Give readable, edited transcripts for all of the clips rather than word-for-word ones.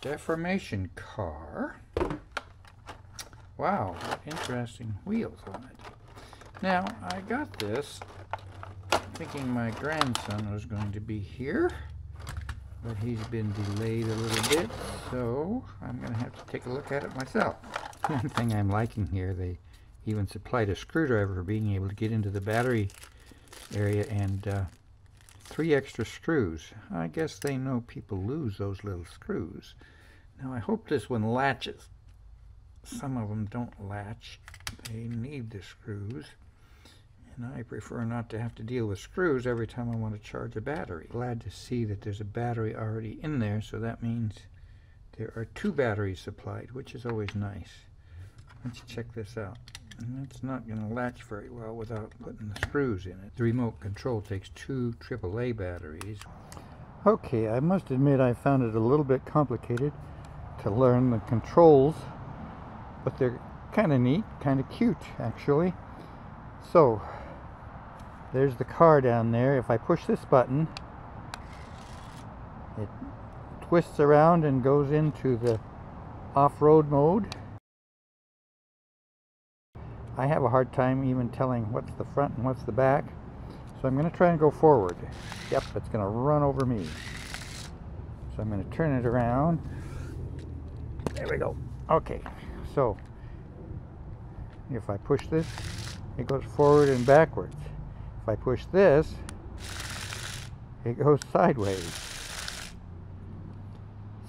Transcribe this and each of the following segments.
deformation car. Wow, interesting wheels on it. Now, I got this thinking my grandson was going to be here, but he's been delayed a little bit, so I'm going to have to take a look at it myself. One thing I'm liking here, they even supplied a screwdriver for being able to get into the battery area, and 3 extra screws. I guess they know people lose those little screws. Now I hope this one latches. Some of them don't latch. They need the screws. And I prefer not to have to deal with screws every time I want to charge a battery. Glad to see that there's a battery already in there, so that means there are 2 batteries supplied, which is always nice. Let's check this out. And it's not going to latch very well without putting the screws in it. The remote control takes 2 AAA batteries. Okay, I must admit I found it a little bit complicated to learn the controls, but they're kind of neat, kind of cute actually. So, there's the car down there. If I push this button, it twists around and goes into the off-road mode. I have a hard time even telling what's the front and what's the back, so I'm going to try and go forward. Yep, it's going to run over me. So I'm going to turn it around. There we go. Okay, so if I push this, it goes forward and backwards. If I push this, it goes sideways.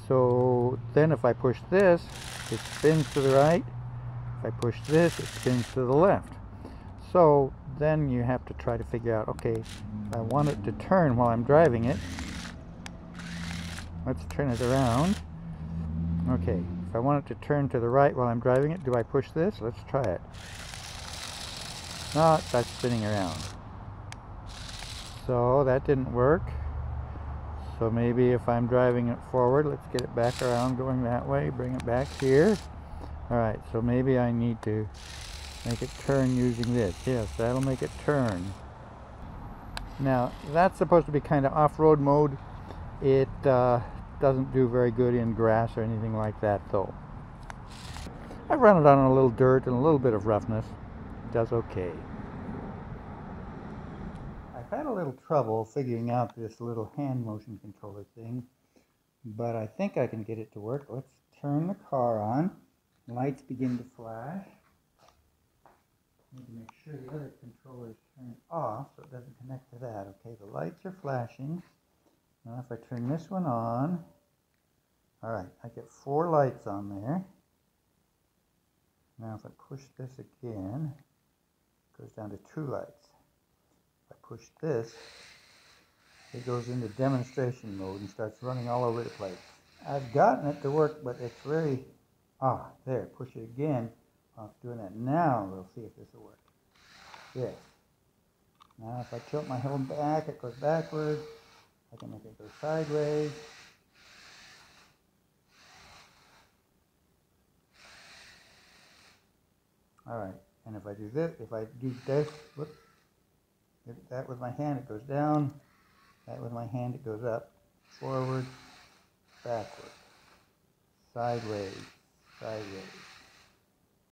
So then if I push this, it spins to the right. If I push this, it spins to the left. So then you have to try to figure out, okay, if I want it to turn while I'm driving it, let's turn it around. Okay, if I want it to turn to the right while I'm driving it, do I push this? Let's try it. No, that's spinning around. So that didn't work. So maybe if I'm driving it forward, let's get it back around going that way, bring it back here. Alright, so maybe I need to make it turn using this. Yes, that'll make it turn. Now, that's supposed to be kind of off-road mode. It doesn't do very good in grass or anything like that, though. I've run it on a little dirt and a little bit of roughness. It does okay. I've had a little trouble figuring out this little hand motion controller thing, but I think I can get it to work. Let's turn the car on. Lights begin to flash. Need to make sure the other controller is turned off so it doesn't connect to that. Okay, the lights are flashing. Now if I turn this one on, alright, I get 4 lights on there. Now if I push this again, it goes down to 2 lights. If I push this, it goes into demonstration mode and starts running all over the place. I've gotten it to work, but it's very... there, push it again. While it's doing that. Now we'll see if this will work. Yes. Now if I tilt my head back, it goes backwards. I can make it go sideways. Alright, and if I do this, whoops, that with my hand it goes down, that with my hand it goes up, forward, backward, sideways, sideways.